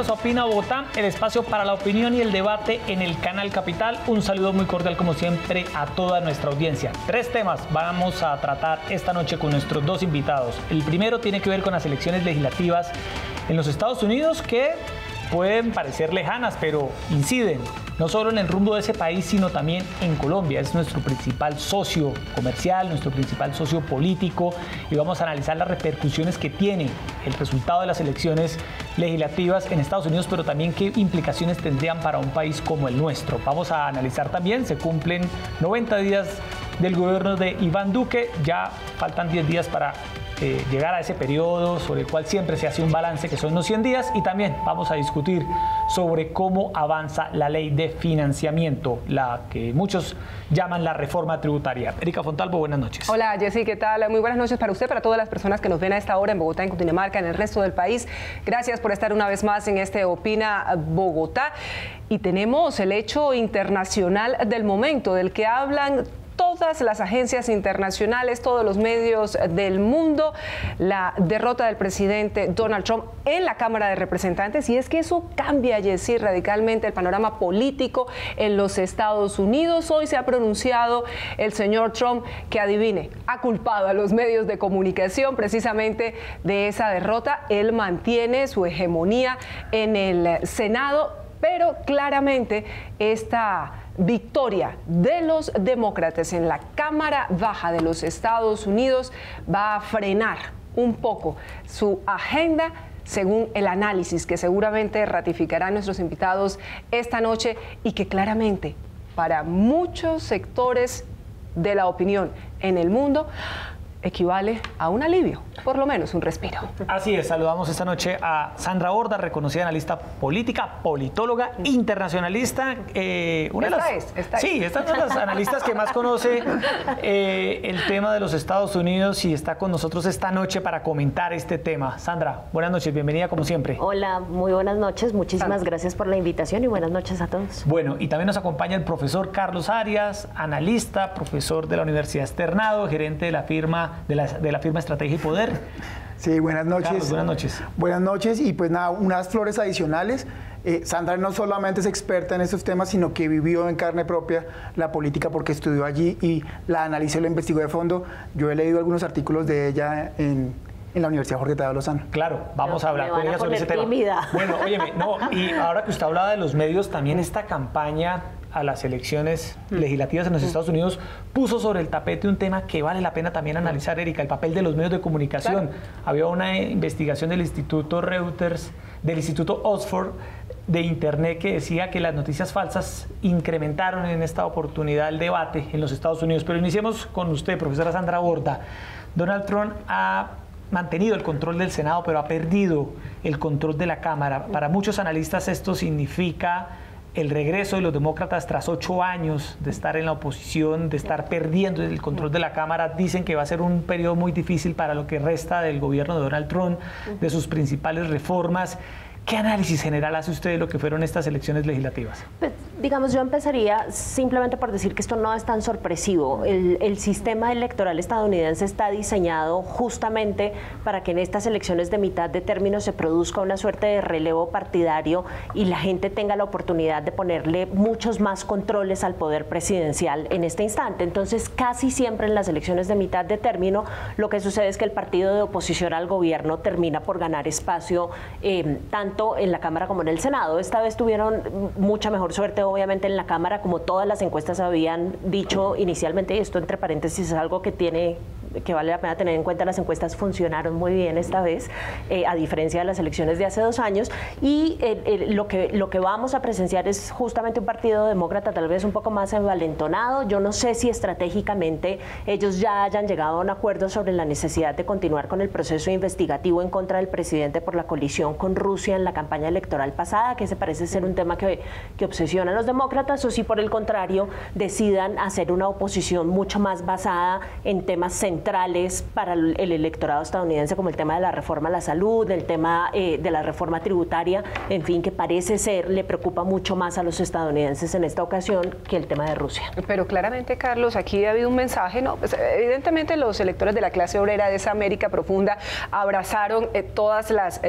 bienvenidos a Opina Bogotá, el espacio para la opinión y el debate en el Canal Capital. Un saludo muy cordial como siempre a toda nuestra audiencia. 3 temas vamos a tratar esta noche con nuestros 2 invitados. El primero tiene que ver con las elecciones legislativas en los Estados Unidos, que pueden parecer lejanas, pero inciden no solo en el rumbo de ese país, sino también en Colombia. Es nuestro principal socio comercial, nuestro principal socio político, y vamos a analizar las repercusiones que tiene el resultado de las elecciones legislativas en Estados Unidos, pero también qué implicaciones tendrían para un país como el nuestro. Vamos a analizar también, se cumplen 90 días del gobierno de Iván Duque, ya faltan 10 días para llegar a ese periodo sobre el cual siempre se hace un balance, que son los 100 días, y también vamos a discutir sobre cómo avanza la ley de financiamiento, la que muchos llaman la reforma tributaria. Erika Fontalvo, buenas noches. Hola Jessy, ¿qué tal? Muy buenas noches para usted, para todas las personas que nos ven a esta hora en Bogotá, en Cundinamarca, en el resto del país. Gracias por estar una vez más en este Opina Bogotá. Y tenemos el hecho internacional del momento, del que hablan todas las agencias internacionales, todos los medios del mundo, la derrota del presidente Donald Trump en la Cámara de Representantes. Y es que eso cambia, Jessy, radicalmente el panorama político en los Estados Unidos. Hoy se ha pronunciado el señor Trump, que adivine, ha culpado a los medios de comunicación precisamente de esa derrota. Él mantiene su hegemonía en el Senado, pero claramente esta victoria de los demócratas en la Cámara Baja de los Estados Unidos va a frenar un poco su agenda, según el análisis que seguramente ratificarán nuestros invitados esta noche, y que claramente para muchos sectores de la opinión en el mundo equivale a un alivio, por lo menos un respiro. Así es, saludamos esta noche a Sandra Borda, reconocida analista política, politóloga, internacionalista. Esta es una de las analistas que más conoce el tema de los Estados Unidos, y está con nosotros esta noche para comentar este tema. Sandra, buenas noches, bienvenida como siempre. Hola, muy buenas noches, muchísimas gracias por la invitación y buenas noches a todos. Bueno, y también nos acompaña el profesor Carlos Arias, analista, profesor de la Universidad Externado, gerente de la firma Estrategia y Poder. Sí, buenas noches. Carlos, buenas noches. Buenas noches, y pues nada, unas flores adicionales. Sandra no solamente es experta en estos temas, sino que vivió en carne propia la política, porque estudió allí y la analizó y la investigó de fondo. Yo he leído algunos artículos de ella en la Universidad Jorge Tadeo Lozano. Claro, vamos a hablar con ella sobre ese tema. Bueno, óyeme, y ahora que usted hablaba de los medios, también esta campaña a las elecciones legislativas en los Estados Unidos puso sobre el tapete un tema que vale la pena también analizar, Erika, el papel de los medios de comunicación. Claro. Había una investigación del Instituto Reuters, del Instituto Oxford de Internet, que decía que las noticias falsas incrementaron en esta oportunidad el debate en los Estados Unidos. Pero iniciemos con usted, profesora Sandra Borda. Donald Trump ha mantenido el control del Senado, pero ha perdido el control de la Cámara. Para muchos analistas esto significa el regreso de los demócratas tras 8 años de estar en la oposición, de estar perdiendo el control de la Cámara. Dicen que va a ser un periodo muy difícil para lo que resta del gobierno de Donald Trump, de sus principales reformas. ¿Qué análisis general hace usted de lo que fueron estas elecciones legislativas? Pues, digamos, yo empezaría simplemente por decir que esto no es tan sorpresivo. El sistema electoral estadounidense está diseñado justamente para que en estas elecciones de mitad de término se produzca una suerte de relevo partidario y la gente tenga la oportunidad de ponerle muchos más controles al poder presidencial en este instante. Entonces, casi siempre en las elecciones de mitad de término, lo que sucede es que el partido de oposición al gobierno termina por ganar espacio tanto en la Cámara como en el Senado. Esta vez tuvieron mucha mejor suerte, obviamente, en la Cámara, como todas las encuestas habían dicho inicialmente, y esto entre paréntesis es algo que vale la pena tener en cuenta. Las encuestas funcionaron muy bien esta vez, a diferencia de las elecciones de hace 2 años, y lo que vamos a presenciar es justamente un partido demócrata tal vez un poco más envalentonado. Yo no sé si estratégicamente ellos ya hayan llegado a un acuerdo sobre la necesidad de continuar con el proceso investigativo en contra del presidente por la colisión con Rusia en la campaña electoral pasada, que se parece ser un tema que obsesiona a los demócratas, o si por el contrario decidan hacer una oposición mucho más basada en temas centrales centrales para el electorado estadounidense, como el tema de la reforma a la salud, el tema de la reforma tributaria, en fin, que parece ser, le preocupa mucho más a los estadounidenses en esta ocasión que el tema de Rusia. Pero claramente, Carlos, aquí ha habido un mensaje, ¿no? Pues, evidentemente los electores de la clase obrera de esa América profunda abrazaron todas las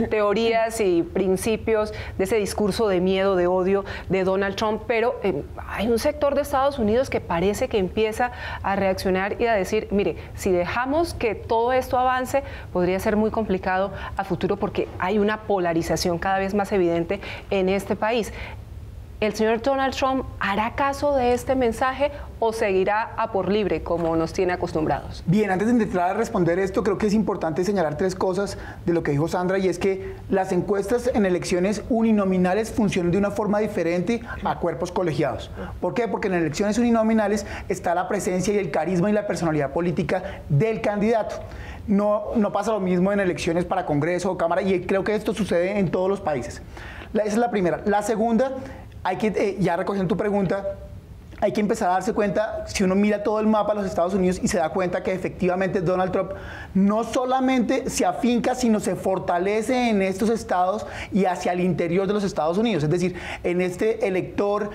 teorías y principios de ese discurso de miedo, de odio de Donald Trump, pero hay un sector de Estados Unidos que parece que empieza a reaccionar y a decir, mire, si dejamos que todo esto avance, podría ser muy complicado a futuro porque hay una polarización cada vez más evidente en este país. ¿El señor Donald Trump hará caso de este mensaje o seguirá a por libre como nos tiene acostumbrados? Bien, antes de entrar a responder esto, creo que es importante señalar 3 cosas de lo que dijo Sandra, y es que las encuestas en elecciones uninominales funcionan de una forma diferente a cuerpos colegiados. ¿Por qué? Porque en elecciones uninominales está la presencia y el carisma y la personalidad política del candidato. No pasa lo mismo en elecciones para Congreso o Cámara, y creo que esto sucede en todos los países. Esa es la primera. La segunda, hay que, ya recogiendo tu pregunta, hay que empezar a darse cuenta, si uno mira todo el mapa de los Estados Unidos y se da cuenta que efectivamente Donald Trump no solamente se afinca, sino se fortalece en estos estados y hacia el interior de los Estados Unidos. Es decir, en este elector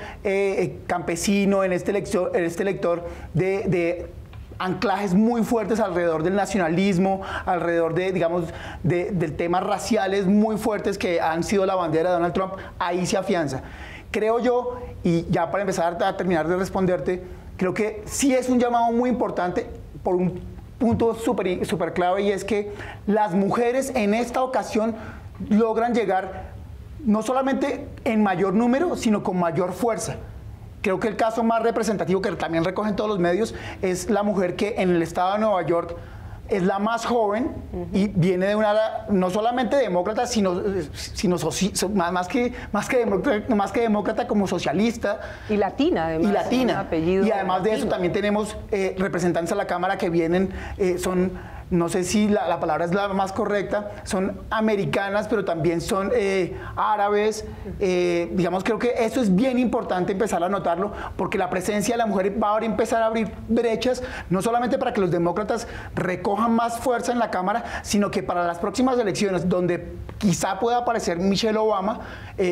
campesino, en este elector de anclajes muy fuertes alrededor del nacionalismo, alrededor de, digamos, del temas raciales muy fuertes que han sido la bandera de Donald Trump, ahí se afianza. Creo yo, y ya para empezar a terminar de responderte, creo que sí es un llamado muy importante por un punto súper clave, y es que las mujeres en esta ocasión logran llegar no solamente en mayor número, sino con mayor fuerza. Creo que el caso más representativo, que también recogen todos los medios, es la mujer que en el estado de Nueva York es la más joven y viene de una, no solamente demócrata, sino más que demócrata, como socialista. Y latina, además. Y latina. Un apellido y además de latino. eso también tenemos representantes a la Cámara que vienen, no sé si la palabra es la más correcta, son americanas, pero también son árabes. Digamos, creo que eso es bien importante empezar a notarlo, porque la presencia de la mujer va a empezar a abrir brechas, no solamente para que los demócratas recojan más fuerza en la Cámara, sino que para las próximas elecciones, donde quizá pueda aparecer Michelle Obama,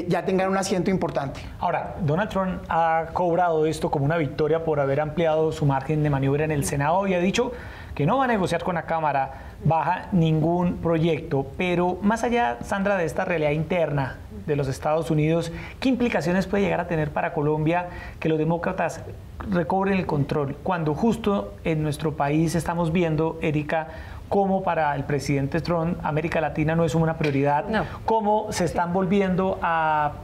ya tengan un asiento importante. Ahora, Donald Trump ha cobrado esto como una victoria por haber ampliado su margen de maniobra en el Senado y ha dicho que no va a negociar con la Cámara baja ningún proyecto. Pero más allá, Sandra, de esta realidad interna de los Estados Unidos, ¿qué implicaciones puede llegar a tener para Colombia que los demócratas recobren el control? Cuando justo en nuestro país estamos viendo, Erika, cómo para el presidente Trump América Latina no es una prioridad, cómo se están volviendo a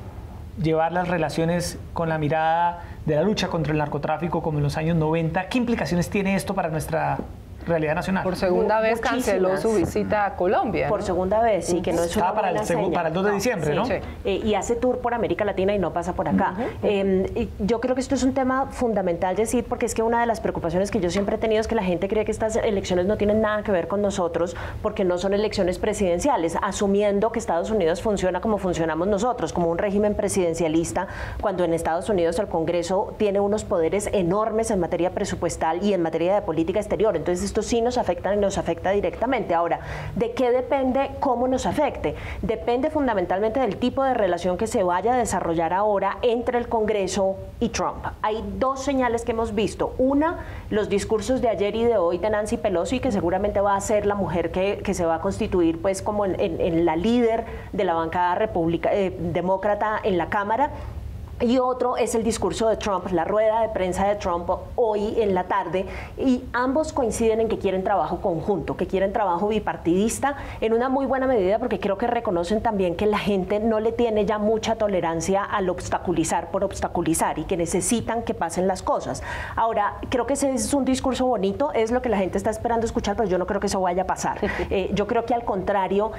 llevar las relaciones con la mirada de la lucha contra el narcotráfico como en los años 90. ¿Qué implicaciones tiene esto para nuestra realidad nacional? Por segunda vez canceló su visita a Colombia, ¿no? Por segunda vez, sí, que no es una para buena señal. Para el 2 de diciembre, ¿no? Sí. Y hace tour por América Latina y no pasa por acá. Yo creo que esto es un tema fundamental decir, porque es que una de las preocupaciones que yo siempre he tenido es que la gente cree que estas elecciones no tienen nada que ver con nosotros, porque no son elecciones presidenciales, asumiendo que Estados Unidos funciona como funcionamos nosotros, como un régimen presidencialista, cuando en Estados Unidos el Congreso tiene unos poderes enormes en materia presupuestal y en materia de política exterior. Entonces esto sí nos afecta y nos afecta directamente. Ahora, ¿de qué depende cómo nos afecte? Depende fundamentalmente del tipo de relación que se vaya a desarrollar ahora entre el Congreso y Trump. Hay 2 señales que hemos visto. Una, los discursos de ayer y de hoy de Nancy Pelosi, que seguramente va a ser la mujer que se va a constituir pues como en la líder de la bancada demócrata en la Cámara. Y otro es el discurso de Trump, la rueda de prensa de Trump hoy en la tarde, y ambos coinciden en que quieren trabajo conjunto, que quieren trabajo bipartidista en una muy buena medida, porque creo que reconocen también que la gente no le tiene ya mucha tolerancia al obstaculizar por obstaculizar y que necesitan que pasen las cosas. Ahora, creo que ese es un discurso bonito, es lo que la gente está esperando escuchar, pero yo no creo que eso vaya a pasar. Yo creo que al contrario,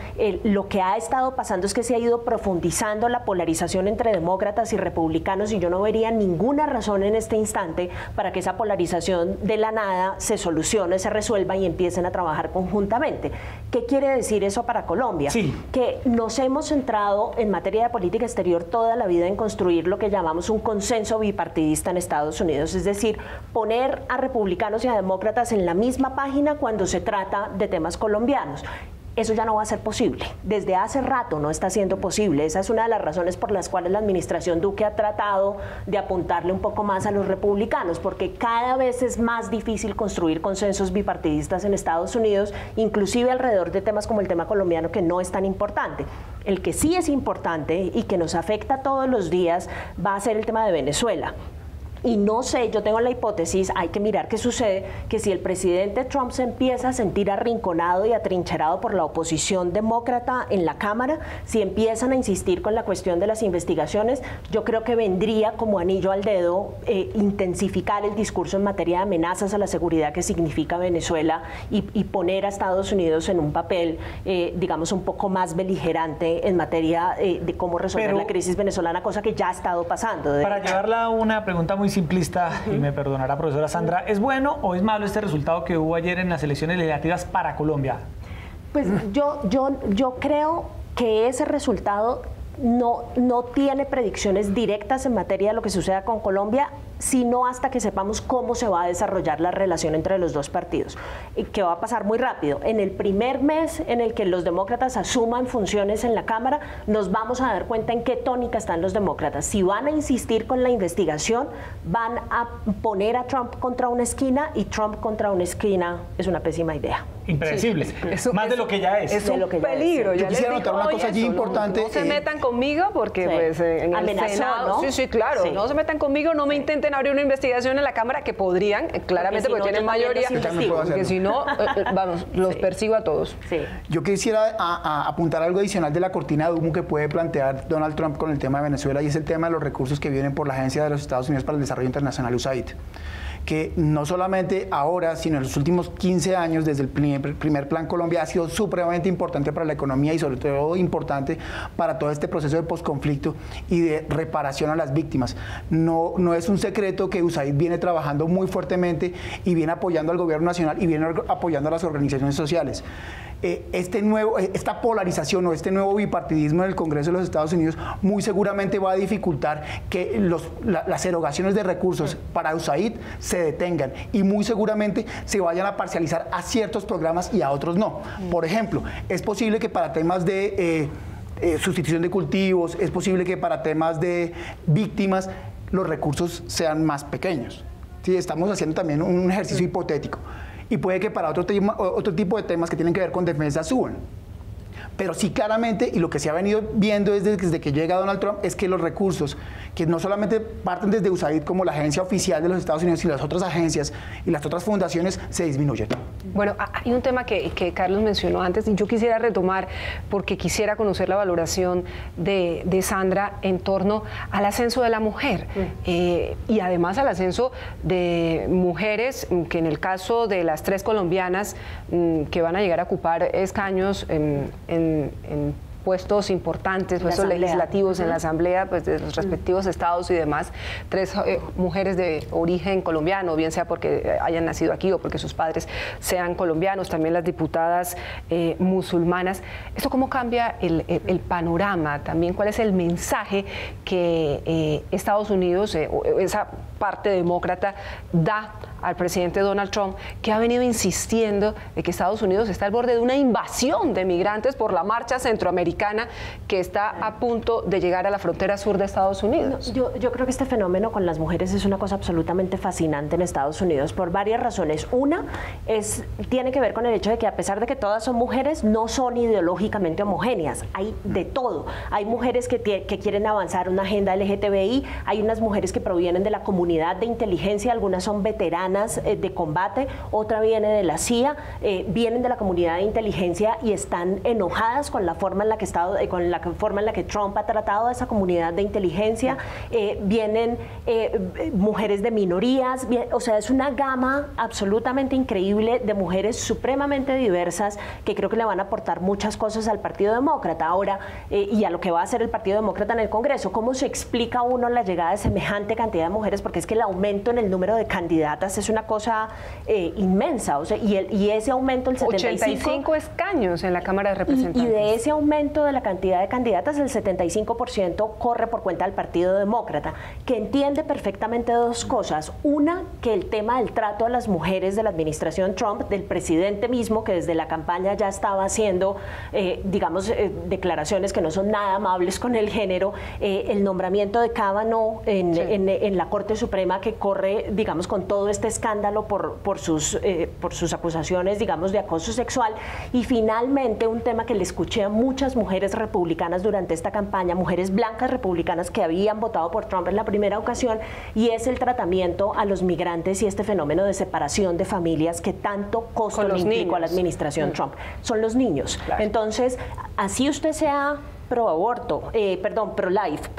lo que ha estado pasando es que se ha ido profundizando la polarización entre demócratas y republicanos republicanos y yo no vería ninguna razón en este instante para que esa polarización de la nada se solucione, se resuelva y empiecen a trabajar conjuntamente. ¿Qué quiere decir eso para Colombia? Sí. Que nos hemos centrado en materia de política exterior toda la vida en construir lo que llamamos un consenso bipartidista en Estados Unidos, es decir, poner a republicanos y a demócratas en la misma página cuando se trata de temas colombianos. Eso ya no va a ser posible. Desde hace rato no está siendo posible. Esa es una de las razones por las cuales la administración Duque ha tratado de apuntarle un poco más a los republicanos, porque cada vez es más difícil construir consensos bipartidistas en Estados Unidos, inclusive alrededor de temas como el tema colombiano, que no es tan importante. El que sí es importante y que nos afecta todos los días va a ser el tema de Venezuela. Y no sé, yo tengo la hipótesis, hay que mirar qué sucede, que si el presidente Trump se empieza a sentir arrinconado y atrincherado por la oposición demócrata en la Cámara, si empiezan a insistir con la cuestión de las investigaciones, yo creo que vendría como anillo al dedo intensificar el discurso en materia de amenazas a la seguridad que significa Venezuela y poner a Estados Unidos en un papel, digamos, un poco más beligerante en materia de cómo resolver la crisis venezolana, cosa que ya ha estado pasando. Para llevarla a una pregunta muy simplista, y me perdonará, profesora Sandra, ¿es bueno o es malo este resultado que hubo ayer en las elecciones legislativas para Colombia? Pues yo creo que ese resultado no tiene predicciones directas en materia de lo que suceda con Colombia, sino hasta que sepamos cómo se va a desarrollar la relación entre los dos partidos, que va a pasar muy rápido. En el primer mes en el que los demócratas asuman funciones en la Cámara, nos vamos a dar cuenta en qué tónica están los demócratas. Si van a insistir con la investigación, van a poner a Trump contra una esquina, y Trump contra una esquina es una pésima idea. Impredecible, sí. Más de lo que ya es. Es un peligro. Yo quisiera anotar una cosa allí importante. No se metan conmigo porque pues en amenazó, el Senado, ¿no? Sí, claro, no se metan conmigo, no me intenten abrir una investigación en la Cámara, que podrían, claramente, porque tienen mayoría, porque si no, vamos, los persigo a todos. Sí. Yo quisiera apuntar algo adicional de la cortina de humo que puede plantear Donald Trump con el tema de Venezuela, y es el tema de los recursos que vienen por la Agencia de los Estados Unidos para el Desarrollo Internacional, USAID, que no solamente ahora, sino en los últimos 15 años, desde el primer Plan Colombia, ha sido supremamente importante para la economía y sobre todo importante para todo este proceso de posconflicto y de reparación a las víctimas. No es un secreto que USAID viene trabajando muy fuertemente y viene apoyando al gobierno nacional y viene apoyando a las organizaciones sociales. Esta polarización o este nuevo bipartidismo en el Congreso de los Estados Unidos muy seguramente va a dificultar que las erogaciones de recursos para USAID se detengan y muy seguramente se vayan a parcializar a ciertos programas y a otros no. Por ejemplo, es posible que para temas de sustitución de cultivos, es posible que para temas de víctimas los recursos sean más pequeños. ¿Sí? Estamos haciendo también un ejercicio hipotético. Y puede que para otro tipo de temas que tienen que ver con defensa suban. Pero sí, claramente, y lo que se ha venido viendo desde que llega Donald Trump, es que los recursos, que no solamente parten desde USAID como la agencia oficial de los Estados Unidos, sino las otras agencias y las otras fundaciones, se disminuyen. Bueno, hay un tema que Carlos mencionó antes y yo quisiera retomar porque quisiera conocer la valoración de Sandra en torno al ascenso de la mujer y además al ascenso de mujeres que en el caso de las 3 colombianas que van a llegar a ocupar escaños en puestos importantes, puestos legislativos en la Asamblea, pues de los respectivos estados y demás, 3 mujeres de origen colombiano, bien sea porque hayan nacido aquí o porque sus padres sean colombianos, también las diputadas musulmanas. ¿Esto cómo cambia el panorama? También, ¿cuál es el mensaje que Estados Unidos, esa parte demócrata, da al presidente Donald Trump, que ha venido insistiendo de que Estados Unidos está al borde de una invasión de migrantes por la marcha centroamericana que está a punto de llegar a la frontera sur de Estados Unidos? Yo creo que este fenómeno con las mujeres es una cosa absolutamente fascinante en Estados Unidos por varias razones. Una tiene que ver con el hecho de que, a pesar de que todas son mujeres, no son ideológicamente homogéneas. Hay de todo. Hay mujeres que quieren avanzar una agenda LGTBI, hay unas mujeres que provienen de la comunidad de inteligencia, algunas son veteranas republicanas de combate, otra viene de la CIA, vienen de la comunidad de inteligencia y están enojadas con la forma en la que Trump ha tratado a esa comunidad de inteligencia. Vienen mujeres de minorías, o sea, es una gama absolutamente increíble de mujeres supremamente diversas que creo que le van a aportar muchas cosas al Partido Demócrata ahora y a lo que va a hacer el Partido Demócrata en el Congreso. ¿Cómo se explica uno la llegada de semejante cantidad de mujeres? Porque es que el aumento en el número de candidatas es una cosa inmensa, o sea, y ese aumento, el 85 escaños en la Cámara de Representantes. Y de ese aumento de la cantidad de candidatas, el 75% corre por cuenta del Partido Demócrata, que entiende perfectamente dos cosas. Una, que el tema del trato a las mujeres de la administración Trump, del presidente mismo, que desde la campaña ya estaba haciendo, declaraciones que no son nada amables con el género, el nombramiento de Kavanaugh en la Corte Suprema, que corre, digamos, con todo este escándalo por sus acusaciones, digamos, de acoso sexual, y finalmente un tema que le escuché a muchas mujeres republicanas durante esta campaña, mujeres blancas republicanas que habían votado por Trump en la primera ocasión, y es el tratamiento a los migrantes y este fenómeno de separación de familias que tanto costo le implicó a la administración Trump. Son los niños. Claro. Entonces, así usted sea pro-life,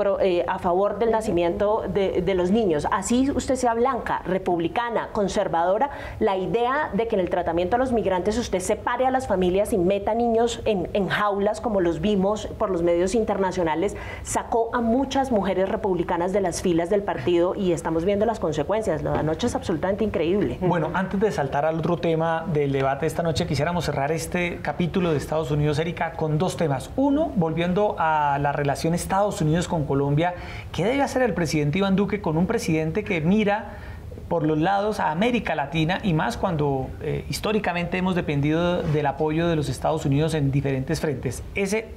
a favor del nacimiento de los niños, así usted sea blanca, republicana, conservadora, la idea de que en el tratamiento a los migrantes usted separe a las familias y meta niños en jaulas, como los vimos por los medios internacionales, sacó a muchas mujeres republicanas de las filas del partido y estamos viendo las consecuencias. Lo de anoche es absolutamente increíble. Bueno, antes de saltar al otro tema del debate de esta noche, quisiéramos cerrar este capítulo de Estados Unidos, Erika, con dos temas. Uno, volviendo a la relación Estados Unidos con Colombia, ¿qué debe hacer el presidente Iván Duque con un presidente que mira por los lados a América Latina, y más cuando históricamente hemos dependido del apoyo de los Estados Unidos en diferentes frentes? Ese,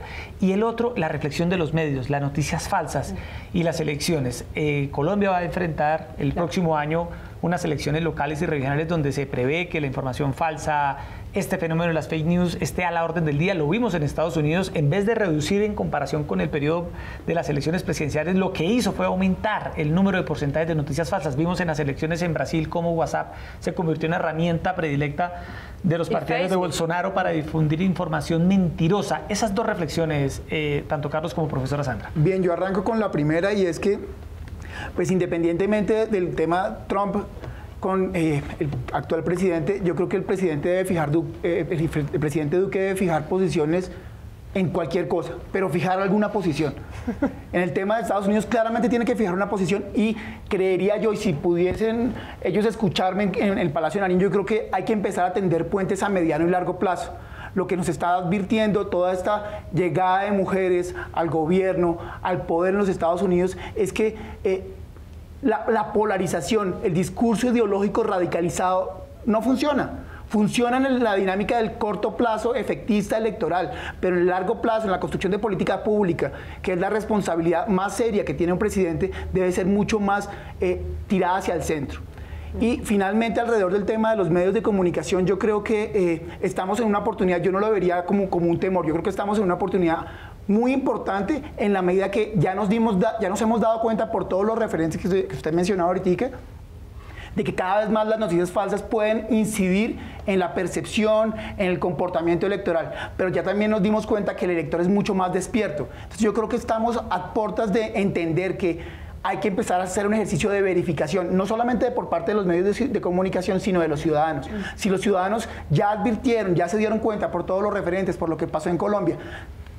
y el otro, la reflexión de los medios, las noticias falsas y las elecciones. Colombia va a enfrentar el próximo año unas elecciones locales y regionales donde se prevé que la información falsa, este fenómeno de las fake news, esté a la orden del día. Lo vimos en Estados Unidos, en vez de reducir en comparación con el periodo de las elecciones presidenciales, lo que hizo fue aumentar el número de porcentajes de noticias falsas. Vimos en las elecciones en Brasil cómo WhatsApp se convirtió en una herramienta predilecta de los partidarios de Bolsonaro para difundir información mentirosa. Esas dos reflexiones, tanto Carlos como profesora Sandra. Bien, yo arranco con la primera, y es que, pues independientemente del tema Trump con el actual presidente, yo creo que el presidente Duque debe fijar posiciones en cualquier cosa, pero fijar alguna posición. En el tema de Estados Unidos claramente tiene que fijar una posición, y creería yo, y si pudiesen ellos escucharme en el Palacio de Nariño, yo creo que hay que empezar a tender puentes a mediano y largo plazo. Lo que nos está advirtiendo toda esta llegada de mujeres al gobierno, al poder en los Estados Unidos, es que la polarización, el discurso ideológico radicalizado no funciona. Funciona en la dinámica del corto plazo efectista electoral, pero en el largo plazo, en la construcción de política pública, que es la responsabilidad más seria que tiene un presidente, debe ser mucho más tirada hacia el centro. Y finalmente, alrededor del tema de los medios de comunicación, yo creo que estamos en una oportunidad, yo no lo vería como un temor, yo creo que estamos en una oportunidad muy importante, en la medida que ya nos hemos dado cuenta por todos los referentes que usted mencionaba ahorita, de que cada vez más las noticias falsas pueden incidir en la percepción, en el comportamiento electoral, pero ya también nos dimos cuenta que el elector es mucho más despierto. Entonces yo creo que estamos a puertas de entender que hay que empezar a hacer un ejercicio de verificación, no solamente por parte de los medios de comunicación, sino de los ciudadanos. Si los ciudadanos ya advirtieron, ya se dieron cuenta por todos los referentes, por lo que pasó en Colombia,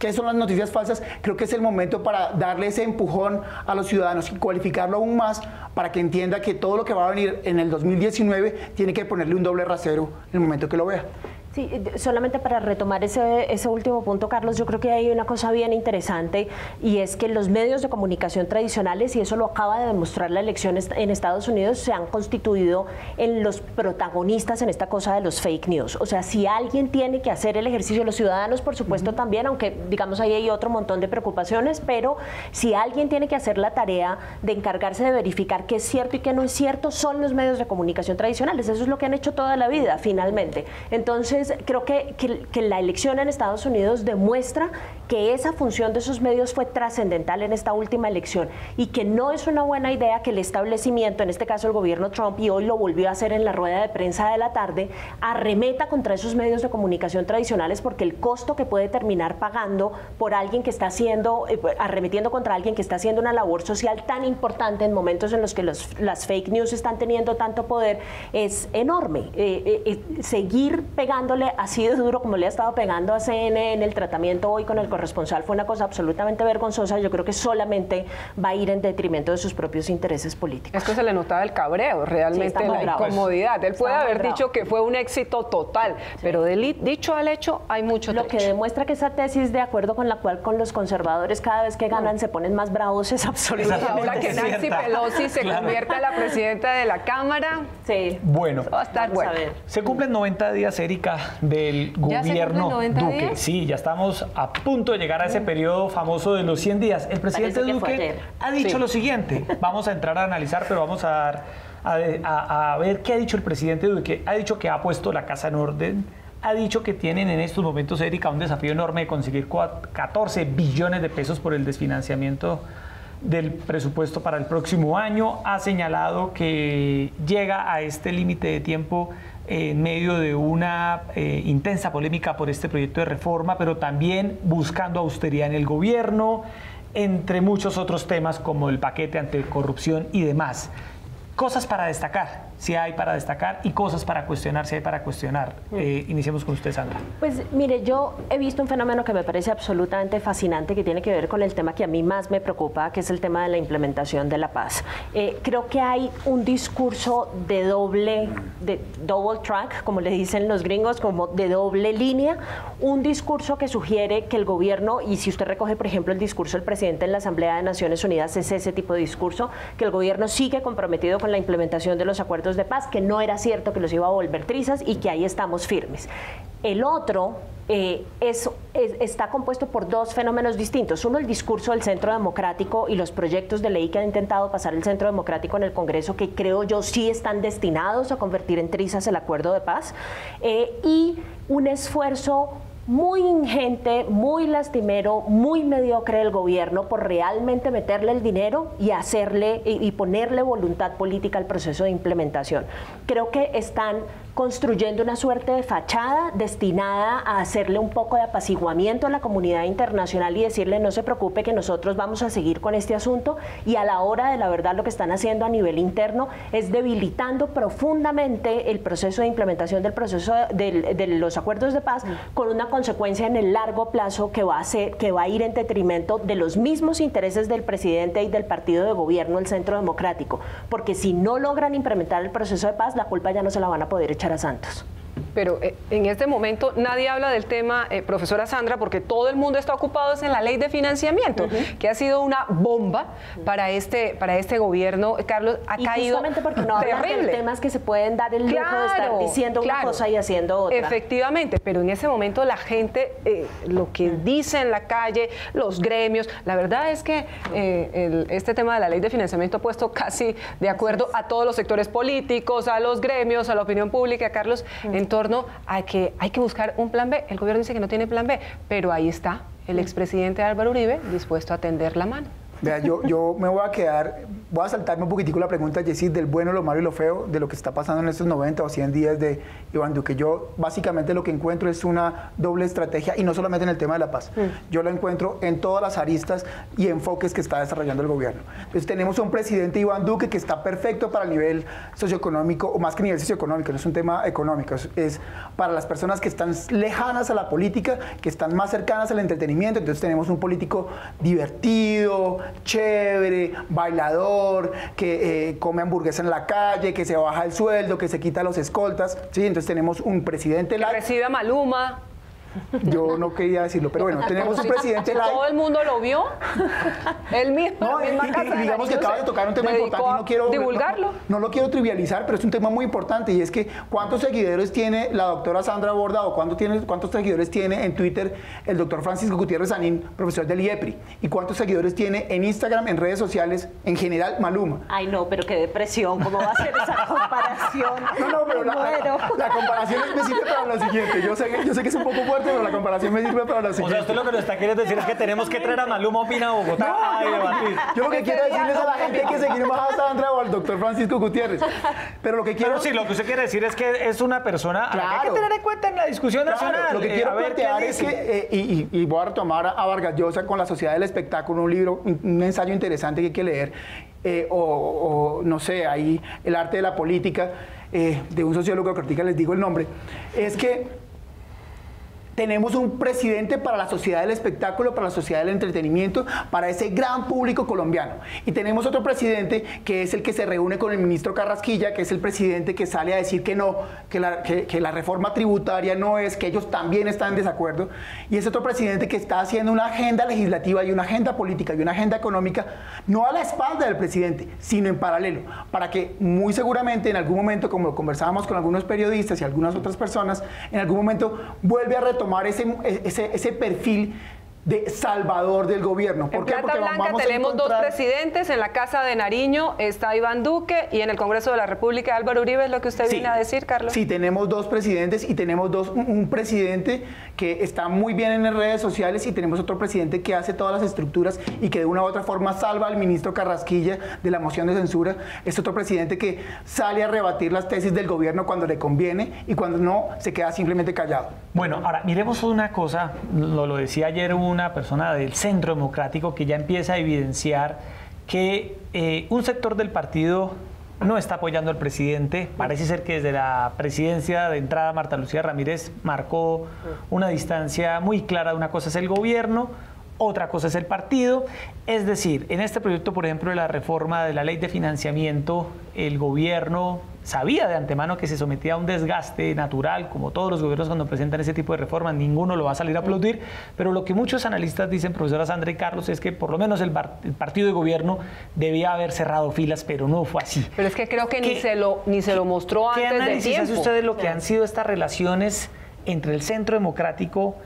¿qué son las noticias falsas? Creo que es el momento para darle ese empujón a los ciudadanos y cualificarlo aún más, para que entienda que todo lo que va a venir en el 2019 tiene que ponerle un doble rasero en el momento que lo vea. Sí, solamente para retomar ese último punto, Carlos, yo creo que hay una cosa bien interesante, y es que los medios de comunicación tradicionales, y eso lo acaba de demostrar la elección en Estados Unidos, se han constituido en los protagonistas en esta cosa de los fake news. O sea, si alguien tiene que hacer el ejercicio, los ciudadanos por supuesto también, aunque digamos ahí hay otro montón de preocupaciones, pero si alguien tiene que hacer la tarea de encargarse de verificar qué es cierto y qué no es cierto, son los medios de comunicación tradicionales. Eso es lo que han hecho toda la vida, finalmente. Entonces, Entonces, creo que la elección en Estados Unidos demuestra que esa función de esos medios fue trascendental en esta última elección y que no es una buena idea que el establecimiento, en este caso el gobierno Trump, y hoy lo volvió a hacer en la rueda de prensa de la tarde, arremeta contra esos medios de comunicación tradicionales, porque el costo que puede terminar pagando por alguien que está haciendo, arremetiendo contra alguien que está haciendo una labor social tan importante en momentos en los que las fake news están teniendo tanto poder, es enorme. Seguir pegándole así de duro como le ha estado pegando a CNN, el tratamiento hoy con el corresponsal fue una cosa absolutamente vergonzosa. Yo creo que solamente va a ir en detrimento de sus propios intereses políticos. Esto se le notaba el cabreo, realmente, sí, la incomodidad. Él puede haber dicho que fue un éxito total, pero del dicho al hecho hay mucho trecho. Lo que demuestra que esa tesis, de acuerdo con la cual con los conservadores cada vez que ganan se ponen más bravos, es absolutamente ahora que Nancy Pelosi se convierte en la presidenta de la Cámara. Sí. Bueno, va a estar bueno. Se cumplen 90 días, Erika, del gobierno Duque. días? Sí, ya estamos a punto de llegar a ese periodo famoso de los 100 días. El presidente Duque ha dicho lo siguiente. Vamos a entrar a analizar, pero vamos a ver qué ha dicho el presidente Duque. Ha dicho que ha puesto la casa en orden. Ha dicho que tienen en estos momentos, Erika, un desafío enorme de conseguir 14 billones de pesos por el desfinanciamiento del presupuesto para el próximo año. Ha señalado que llega a este límite de tiempo en medio de una intensa polémica por este proyecto de reforma, pero también buscando austeridad en el gobierno, entre muchos otros temas como el paquete anticorrupción y demás. Cosas para destacar, si hay para destacar, y cosas para cuestionar, si hay para cuestionar. Iniciemos con usted, Sandra. Pues mire, yo he visto un fenómeno que me parece absolutamente fascinante, que tiene que ver con el tema que a mí más me preocupa, que es el tema de la implementación de la paz. Creo que hay un discurso de double track, como le dicen los gringos, como de doble línea, un discurso que sugiere que el gobierno, y si usted recoge, por ejemplo, el discurso del presidente en la Asamblea de Naciones Unidas, es ese tipo de discurso, que el gobierno sigue comprometido con la implementación de los acuerdos de paz, que no era cierto que los iba a volver trizas y que ahí estamos firmes. El otro está compuesto por dos fenómenos distintos. Uno, el discurso del Centro Democrático y los proyectos de ley que ha intentado pasar el Centro Democrático en el Congreso, que creo yo sí están destinados a convertir en trizas el acuerdo de paz, y un esfuerzo muy ingente, muy lastimero, muy mediocre del gobierno por realmente meterle el dinero y hacerle y ponerle voluntad política al proceso de implementación. Creo que están construyendo una suerte de fachada destinada a hacerle un poco de apaciguamiento a la comunidad internacional y decirle no se preocupe que nosotros vamos a seguir con este asunto, y a la hora de la verdad lo que están haciendo a nivel interno es debilitando profundamente el proceso de implementación del proceso de los acuerdos de paz, con una consecuencia en el largo plazo que va a ir en detrimento de los mismos intereses del presidente y del partido de gobierno, el Centro Democrático, porque si no logran implementar el proceso de paz, la culpa ya no se la van a poder echar a Santos. Pero en este momento nadie habla del tema, profesora Sandra, porque todo el mundo está ocupado en la ley de financiamiento, que ha sido una bomba para este gobierno. Carlos, ha caído justamente porque no hablan de temas que se pueden dar el lujo de estar diciendo una cosa y haciendo otra. Efectivamente, pero en ese momento la gente, lo que dice en la calle, los gremios, la verdad es que este tema de la ley de financiamiento ha puesto casi de acuerdo a todos los sectores políticos, a los gremios, a la opinión pública, Carlos, en torno a que hay que buscar un plan B. El gobierno dice que no tiene plan B, pero ahí está el expresidente Álvaro Uribe dispuesto a tender la mano. Vea, yo me voy a saltarme un poquitico la pregunta, Jessy, del bueno, lo malo y lo feo de lo que está pasando en estos 90 o 100 días de Iván Duque. Yo básicamente lo que encuentro es una doble estrategia, y no solamente en el tema de la paz. Yo la encuentro en todas las aristas y enfoques que está desarrollando el gobierno. Entonces tenemos a un presidente, Iván Duque, que está perfecto para el nivel socioeconómico, o más que nivel socioeconómico, no es un tema económico, es para las personas que están lejanas a la política, que están más cercanas al entretenimiento. Entonces tenemos un político divertido, chévere, bailador, que come hamburguesa en la calle, que se baja el sueldo, que se quita los escoltas, ¿sí? Entonces tenemos un presidente que recibe a Maluma. Yo no quería decirlo, pero bueno, tenemos un presidente light. ¿Todo el mundo lo vio? Él mismo. No, y digamos que acaba de tocar un tema importante y no quiero divulgarlo. No lo quiero trivializar, pero es un tema muy importante, y es que ¿cuántos seguidores tiene la doctora Sandra Borda, o cuántos seguidores tiene en Twitter el doctor Francisco Gutiérrez Sanín, profesor del IEPRI? ¿Y cuántos seguidores tiene en Instagram, en redes sociales, en general, Maluma? Ay, no, pero qué depresión, ¿cómo va a ser esa comparación? No, pero la comparación me sirve para lo siguiente. Yo sé que es un poco fuerte, pero la comparación me sirve para lo siguiente. O sea, usted lo que nos está queriendo decir es que tenemos que traer a Maluma Opina a Bogotá a debatir. Yo lo que quiero decirles a la gente es que seguir más a Sandra o al doctor Francisco Gutiérrez. Pero lo que quiero... Pero sí, lo que usted quiere decir es que es una persona a la que hay que tener en cuenta en la discusión nacional. Lo que quiero plantear es que, y voy a retomar a Vargas Llosa con La Sociedad del Espectáculo, un libro, un ensayo interesante que hay que leer, o no sé, ahí El Arte de la Política, de un sociólogo que ahorita les digo el nombre, es que tenemos un presidente para la sociedad del espectáculo, para la sociedad del entretenimiento, para ese gran público colombiano. Y tenemos otro presidente que es el que se reúne con el ministro Carrasquilla, que es el presidente que sale a decir que no, que la reforma tributaria no es, que ellos también están en desacuerdo. Y es otro presidente que está haciendo una agenda legislativa y una agenda política y una agenda económica, no a la espalda del presidente, sino en paralelo, para que muy seguramente en algún momento, como lo conversábamos con algunos periodistas y algunas otras personas, en algún momento vuelve a retomar ese perfil de salvador del gobierno. ¿Por qué? Porque Blanca tenemos dos presidentes. En la Casa de Nariño está Iván Duque y en el Congreso de la República Álvaro Uribe, es lo que usted viene a decir, Carlos. Sí, tenemos dos presidentes y tenemos un presidente que está muy bien en las redes sociales y tenemos otro presidente que hace todas las estructuras y que de una u otra forma salva al ministro Carrasquilla de la moción de censura. Es otro presidente que sale a rebatir las tesis del gobierno cuando le conviene y cuando no, se queda simplemente callado. Bueno, ahora miremos una cosa, lo decía ayer una persona del Centro Democrático que ya empieza a evidenciar que un sector del partido no está apoyando al presidente. Parece ser que desde la presidencia de entrada Marta Lucía Ramírez marcó una distancia muy clara. Una cosa es el gobierno, otra cosa es el partido. Es decir, en este proyecto, por ejemplo, de la reforma de la ley de financiamiento, el gobierno sabía de antemano que se sometía a un desgaste natural, como todos los gobiernos cuando presentan ese tipo de reformas, ninguno lo va a salir a aplaudir, pero lo que muchos analistas dicen, profesora Sandra y Carlos, es que por lo menos el partido de gobierno debía haber cerrado filas, pero no fue así. Pero es que creo que ni se lo mostró antes de tiempo. ¿Qué análisis hace usted de lo que han sido estas relaciones entre el Centro Democrático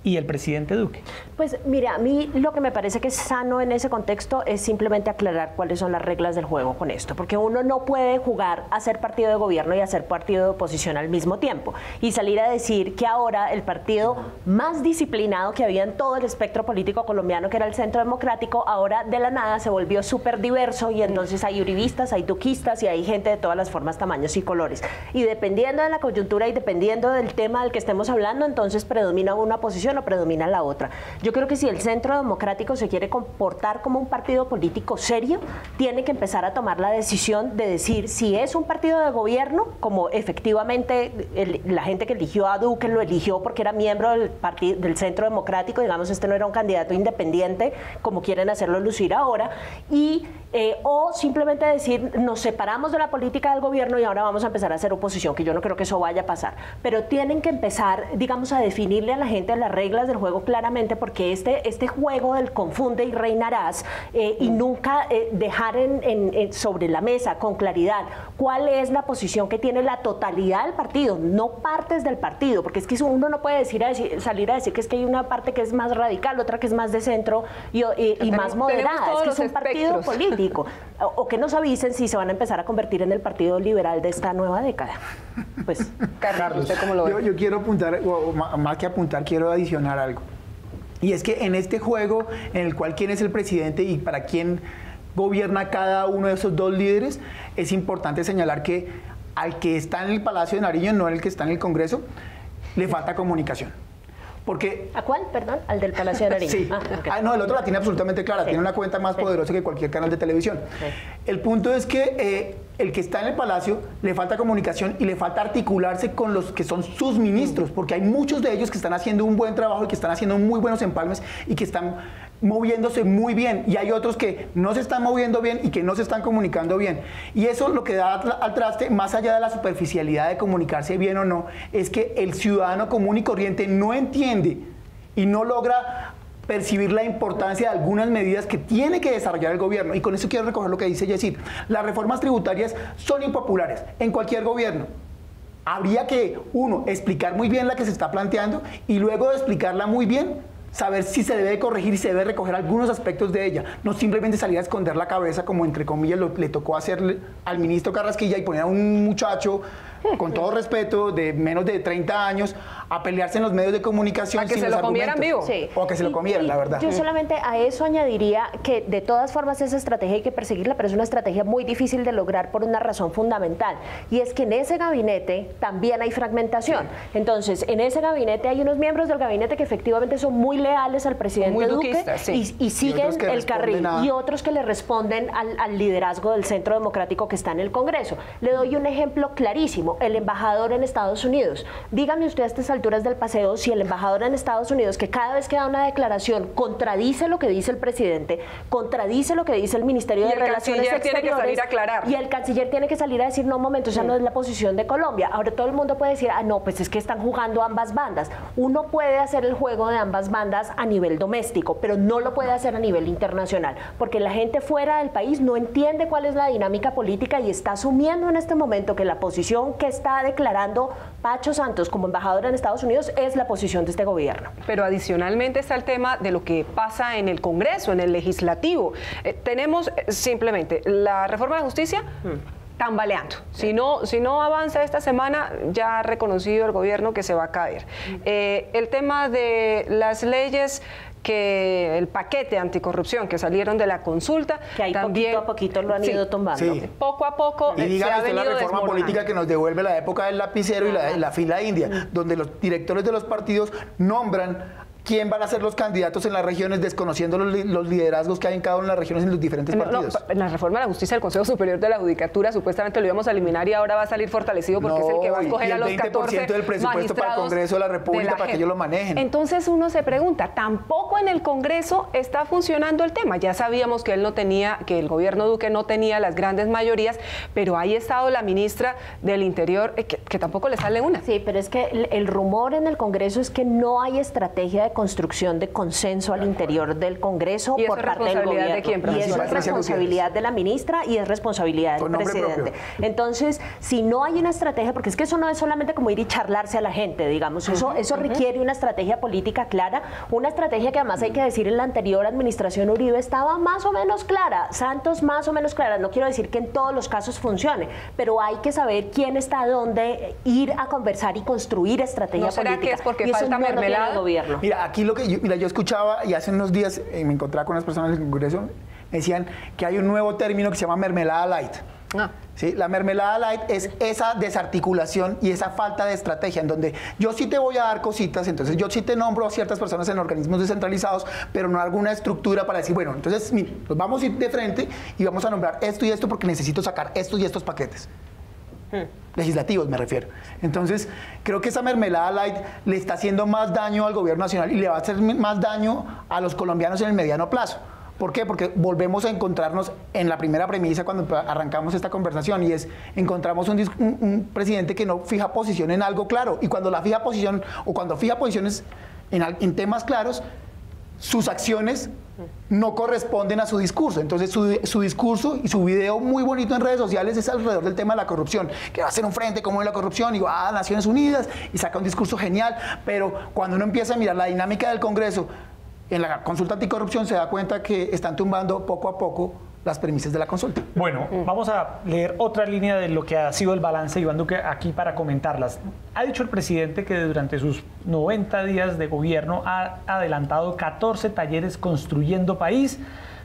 y el presidente Duque? Pues mira, a mí lo que me parece que es sano en ese contexto es simplemente aclarar cuáles son las reglas del juego con esto, porque uno no puede jugar a ser partido de gobierno y a ser partido de oposición al mismo tiempo y salir a decir que ahora el partido más disciplinado que había en todo el espectro político colombiano, que era el Centro Democrático, ahora de la nada se volvió súper diverso y entonces hay uribistas, hay duquistas y hay gente de todas las formas, tamaños y colores. Y dependiendo de la coyuntura y dependiendo del tema del que estemos hablando, entonces predomina una posición o predomina la otra. Yo creo que si el Centro Democrático se quiere comportar como un partido político serio, tiene que empezar a tomar la decisión de decir si es un partido de gobierno, como efectivamente la gente que eligió a Duque lo eligió porque era miembro del Centro Democrático, digamos, este no era un candidato independiente, como quieren hacerlo lucir ahora, o simplemente decir, nos separamos de la política del gobierno y ahora vamos a empezar a hacer oposición, que yo no creo que eso vaya a pasar. Pero tienen que empezar, digamos, a definirle a la gente las reglas del juego claramente, porque este juego del confunde y reinarás y nunca dejar sobre la mesa con claridad cuál es la posición que tiene la totalidad del partido, no partes del partido, porque es que uno no puede salir a decir que es que hay una parte que es más radical, otra que es más de centro y más moderada, es que es un partido político. O que nos avisen si se van a empezar a convertir en el partido liberal de esta nueva década. Pues, Carlos, ¿usted cómo lo ve? Yo quiero apuntar, o más que apuntar, quiero adicionar algo. Y es que en este juego en el cual quién es el presidente y para quién gobierna cada uno de esos dos líderes, es importante señalar que al que está en el Palacio de Nariño, no el que está en el Congreso, le falta comunicación. Porque, ¿a cuál? Perdón, al del Palacio de Nariño. Sí. Okay. No, el otro la tiene absolutamente clara, tiene una cuenta más poderosa que cualquier canal de televisión. El punto es que el que está en el Palacio le falta comunicación y le falta articularse con los que son sus ministros, porque hay muchos de ellos que están haciendo un buen trabajo y que están haciendo muy buenos empalmes y que están moviéndose muy bien, y hay otros que no se están moviendo bien y que no se están comunicando bien. Y eso lo que da al traste, más allá de la superficialidad de comunicarse bien o no, es que el ciudadano común y corriente no entiende y no logra percibir la importancia de algunas medidas que tiene que desarrollar el gobierno. Y con eso quiero recoger lo que dice Yesid. Las reformas tributarias son impopulares en cualquier gobierno. Habría que, uno, explicar muy bien la que se está planteando y luego de explicarla muy bien, saber si se debe corregir y se debe recoger algunos aspectos de ella, no simplemente salir a esconder la cabeza como entre comillas le tocó hacerle al ministro Carrasquilla y poner a un muchacho con todo respeto, de menos de 30 años, a pelearse en los medios de comunicación. A que se lo comieran vivo. Sí. O a que se lo comieran, la verdad. Yo solamente a eso añadiría que de todas formas esa estrategia hay que perseguirla, pero es una estrategia muy difícil de lograr por una razón fundamental, y es que en ese gabinete también hay fragmentación. Entonces, en ese gabinete hay unos miembros del gabinete que efectivamente son muy leales al presidente Duque y siguen el carril, y otros que le responden al liderazgo del Centro Democrático que está en el Congreso. Le doy un ejemplo clarísimo: el embajador en Estados Unidos. Dígame usted a estas alturas del paseo si el embajador en Estados Unidos, que cada vez que da una declaración contradice lo que dice el presidente, contradice lo que dice el Ministerio de Relaciones Exteriores, tiene que salir a aclarar. Y el canciller tiene que salir a decir, no, un momento, esa no es la posición de Colombia. Ahora todo el mundo puede decir, no, pues es que están jugando ambas bandas. Uno puede hacer el juego de ambas bandas a nivel doméstico, pero no lo puede hacer a nivel internacional, porque la gente fuera del país no entiende cuál es la dinámica política y está asumiendo en este momento que la posición que está declarando Pacho Santos como embajador en Estados Unidos es la posición de este gobierno. Pero adicionalmente está el tema de lo que pasa en el Congreso, en el Legislativo. Tenemos simplemente la reforma de justicia tambaleando. Si no avanza esta semana, ya ha reconocido el gobierno que se va a caer. El tema de las leyes, que el paquete anticorrupción que salieron de la consulta, que ahí también poquito a poquito lo han ido tumbando. Sí. Poco a poco y se ha venido la reforma política que nos devuelve la época del lapicero y la fila india, donde los directores de los partidos nombran quién van a ser los candidatos en las regiones, desconociendo los liderazgos que hay en cada una de las regiones en los diferentes partidos. En la reforma de la justicia del Consejo Superior de la Judicatura supuestamente lo íbamos a eliminar y ahora va a salir fortalecido porque es el que va a escoger a los 14 20% del presupuesto para el Congreso de la República para que ellos lo manejen. Entonces uno se pregunta, tampoco en el Congreso está funcionando el tema. Ya sabíamos que el gobierno Duque no tenía las grandes mayorías, pero ahí ha estado la ministra del Interior que tampoco le sale una. Sí, pero es que el rumor en el Congreso es que no hay estrategia de construcción de consenso al interior del Congreso por parte del gobierno. ¿De quién, y eso es responsabilidad de la ministra y es responsabilidad del presidente. Entonces, si no hay una estrategia, porque es que eso no es solamente como ir y charlarse a la gente, digamos, eso requiere una estrategia política clara, una estrategia que además hay que decir en la anterior administración Uribe estaba más o menos clara, Santos más o menos clara. No quiero decir que en todos los casos funcione, pero hay que saber quién está dónde, ir a conversar y construir estrategia ¿No será política. que es porque y falta mermelada? El gobierno. Mira, aquí yo escuchaba y hace unos días me encontraba con unas personas del Congreso, me decían que hay un nuevo término que se llama mermelada light. ¿Sí? La mermelada light es esa desarticulación y esa falta de estrategia en donde yo sí te voy a dar cositas, entonces yo sí te nombro a ciertas personas en organismos descentralizados, pero no alguna estructura para decir, bueno, entonces mire, nos vamos a ir de frente y vamos a nombrar esto y esto porque necesito sacar estos y estos paquetes. Legislativos me refiero. Entonces, creo que esa mermelada light le está haciendo más daño al gobierno nacional y le va a hacer más daño a los colombianos en el mediano plazo. ¿Por qué? Porque volvemos a encontrarnos en la primera premisa cuando arrancamos esta conversación y es, encontramos un presidente que no fija posición en algo claro y cuando la fija posición o cuando fija posiciones en temas claros, sus acciones no corresponden a su discurso. Entonces su discurso y su video muy bonito en redes sociales es alrededor del tema de la corrupción, que va a ser un frente común de la corrupción, y va Naciones Unidas y saca un discurso genial, pero cuando uno empieza a mirar la dinámica del Congreso, en la consulta anticorrupción se da cuenta que están tumbando poco a poco las premisas de la consulta. Bueno, vamos a leer otra línea de lo que ha sido el balance de Iván Duque aquí para comentarlas. Ha dicho el presidente que durante sus 90 días de gobierno ha adelantado 14 talleres construyendo país,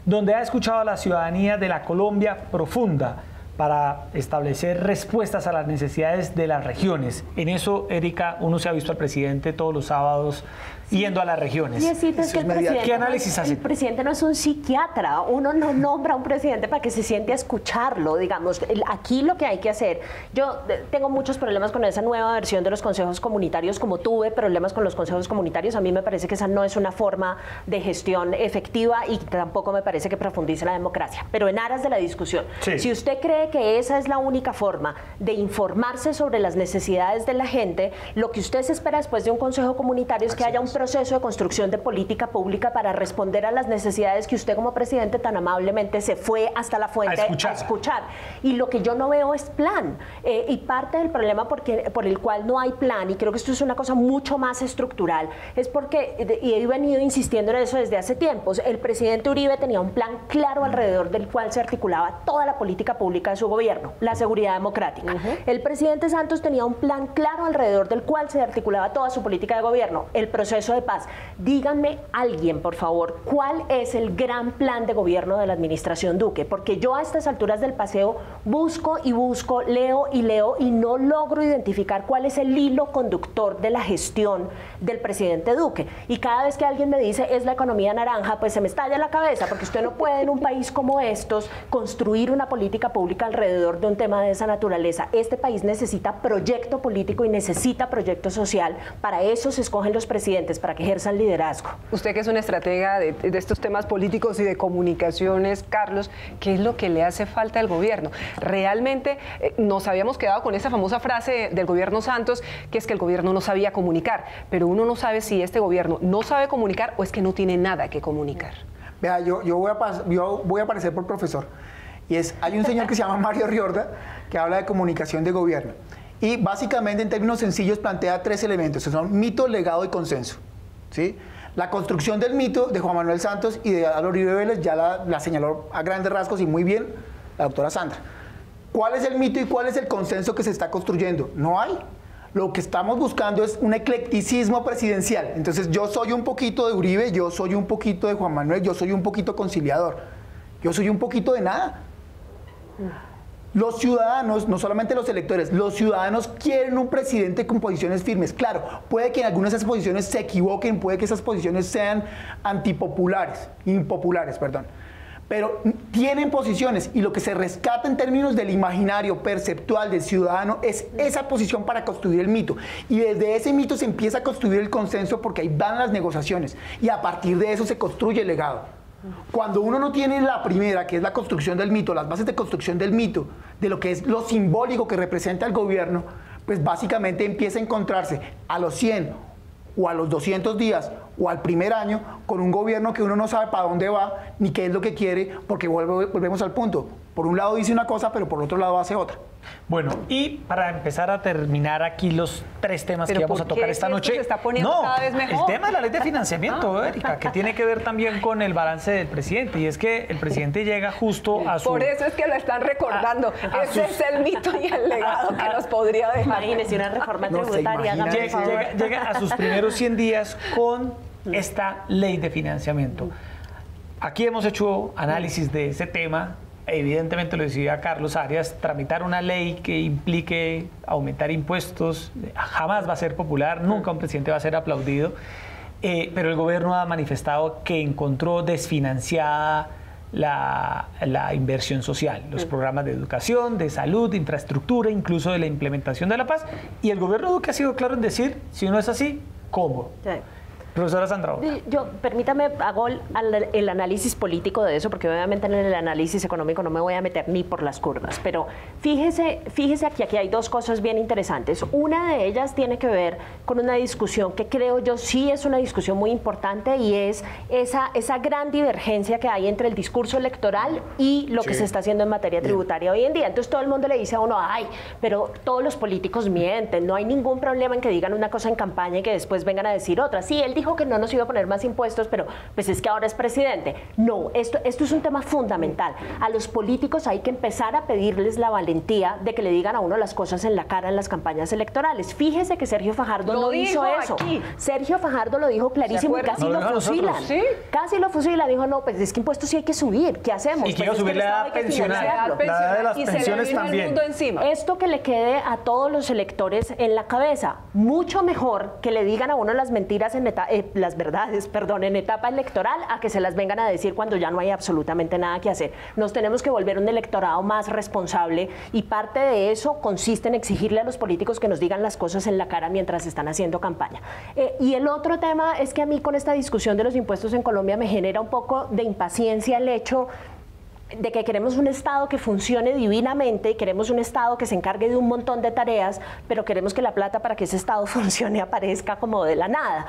donde ha escuchado a la ciudadanía de la Colombia profunda para establecer respuestas a las necesidades de las regiones. En eso, Erika, uno se ha visto al presidente todos los sábados yendo a las regiones. Y es que ¿Qué análisis hace? El presidente no es un psiquiatra, uno no nombra a un presidente para que se siente a escucharlo, digamos. Aquí lo que hay que hacer, yo tengo muchos problemas con esa nueva versión de los consejos comunitarios, como tuve problemas con los consejos comunitarios, a mí me parece que esa no es una forma de gestión efectiva y tampoco me parece que profundice la democracia, pero en aras de la discusión. Sí. Si usted cree que esa es la única forma de informarse sobre las necesidades de la gente, lo que usted se espera después de un consejo comunitario es que haya un proceso de construcción de política pública para responder a las necesidades que usted como presidente tan amablemente se fue hasta la fuente a escuchar. Y lo que yo no veo es plan. Y parte del problema por el cual no hay plan, y creo que esto es una cosa mucho más estructural, es porque, y he venido insistiendo en eso desde hace tiempos, el presidente Uribe tenía un plan claro alrededor del cual se articulaba toda la política pública de su gobierno, la seguridad democrática. El presidente Santos tenía un plan claro alrededor del cual se articulaba toda su política de gobierno, el proceso de paz. Díganme alguien, por favor, ¿cuál es el gran plan de gobierno de la administración Duque? Porque yo a estas alturas del paseo busco y busco, leo y no logro identificar cuál es el hilo conductor de la gestión del presidente Duque. Y cada vez que alguien me dice es la economía naranja, pues se me estalla la cabeza, porque usted no puede en un país como estos construir una política pública alrededor de un tema de esa naturaleza. Este país necesita proyecto político y necesita proyecto social. Para eso se escogen los presidentes, para que ejerzan liderazgo. Usted que es una estratega de estos temas políticos y de comunicaciones, Carlos, ¿qué es lo que le hace falta al gobierno? Realmente nos habíamos quedado con esa famosa frase del gobierno Santos, que es que el gobierno no sabía comunicar, pero uno no sabe si este gobierno no sabe comunicar o es que no tiene nada que comunicar. Vea, yo voy a aparecer por profesor. Y hay un señor que se llama Mario Riorda, que habla de comunicación de gobierno. Y básicamente, en términos sencillos, plantea 3 elementos, que son mito, legado y consenso. ¿Sí? La construcción del mito de Juan Manuel Santos y de Álvaro Uribe Vélez ya la señaló a grandes rasgos y muy bien la doctora Sandra. ¿Cuál es el mito y cuál es el consenso que se está construyendo? No hay. Lo que estamos buscando es un eclecticismo presidencial. Entonces, yo soy un poquito de Uribe, yo soy un poquito de Juan Manuel, yo soy un poquito conciliador. Yo soy un poquito de nada. Los ciudadanos, no solamente los electores, los ciudadanos quieren un presidente con posiciones firmes. Claro, puede que en algunas de esas posiciones se equivoquen, puede que esas posiciones sean impopulares, perdón. Pero tienen posiciones y lo que se rescata en términos del imaginario perceptual del ciudadano es esa posición para construir el mito. Y desde ese mito se empieza a construir el consenso porque ahí van las negociaciones y a partir de eso se construye el legado. Cuando uno no tiene la primera, que es la construcción del mito, las bases de construcción del mito, de lo que es lo simbólico que representa el gobierno, pues básicamente empieza a encontrarse a los 100 o a los 200 días o al primer año con un gobierno que uno no sabe para dónde va ni qué es lo que quiere, porque volvemos al punto. Por un lado dice una cosa, pero por otro lado hace otra. Bueno, y para empezar a terminar aquí los 3 temas que vamos a tocar esta noche. Se está poniendo cada vez mejor. El tema de la ley de financiamiento, Erika, que tiene que ver también con el balance del presidente, y es que el presidente llega justo a su... Por eso es que lo están recordando. Ese es el mito y el legado que nos podría dejar. Imagínese una reforma tributaria. Llega a sus primeros 100 días con esta ley de financiamiento. Aquí hemos hecho análisis de ese tema. Evidentemente, lo decía Carlos Arias, tramitar una ley que implique aumentar impuestos jamás va a ser popular, nunca un presidente va a ser aplaudido, pero el gobierno ha manifestado que encontró desfinanciada la inversión social, los programas de educación, de salud, de infraestructura, incluso de la implementación de la paz, y el gobierno Duque ha sido claro en decir, si no es así, ¿cómo? Sí. Profesora Sandra. Permítame, hago el análisis político de eso, porque obviamente en el análisis económico no me voy a meter ni por las curvas, pero fíjese aquí hay 2 cosas bien interesantes. Una de ellas tiene que ver con una discusión que creo yo sí es una discusión muy importante, y es esa gran divergencia que hay entre el discurso electoral y lo que se está haciendo en materia tributaria hoy en día. Entonces todo el mundo le dice a uno, ay, pero todos los políticos mienten, no hay ningún problema en que digan una cosa en campaña y que después vengan a decir otra. Sí, él dijo que no nos iba a poner más impuestos, pero pues es que ahora es presidente. No, esto es un tema fundamental. A los políticos hay que empezar a pedirles la valentía de que le digan a uno las cosas en la cara en las campañas electorales. Fíjese que Sergio Fajardo no hizo eso. Aquí. Sergio Fajardo lo dijo clarísimo y casi lo fusilan. ¿Sí? Casi lo fusilan. Dijo, no, pues es que impuestos sí hay que subir. ¿Qué hacemos? Y quiero pues subir la edad pensional. La edad de las pensiones también. Esto que le quede a todos los electores en la cabeza. Mucho mejor que le digan a uno las mentiras las verdades, perdón, en etapa electoral, a que se las vengan a decir cuando ya no hay absolutamente nada que hacer. Nos tenemos que volver un electorado más responsable, y parte de eso consiste en exigirle a los políticos que nos digan las cosas en la cara mientras están haciendo campaña. Y el otro tema es que a mí con esta discusión de los impuestos en Colombia me genera un poco de impaciencia el hecho de que queremos un Estado que funcione divinamente, queremos un Estado que se encargue de un montón de tareas, pero queremos que la plata para que ese Estado funcione aparezca como de la nada.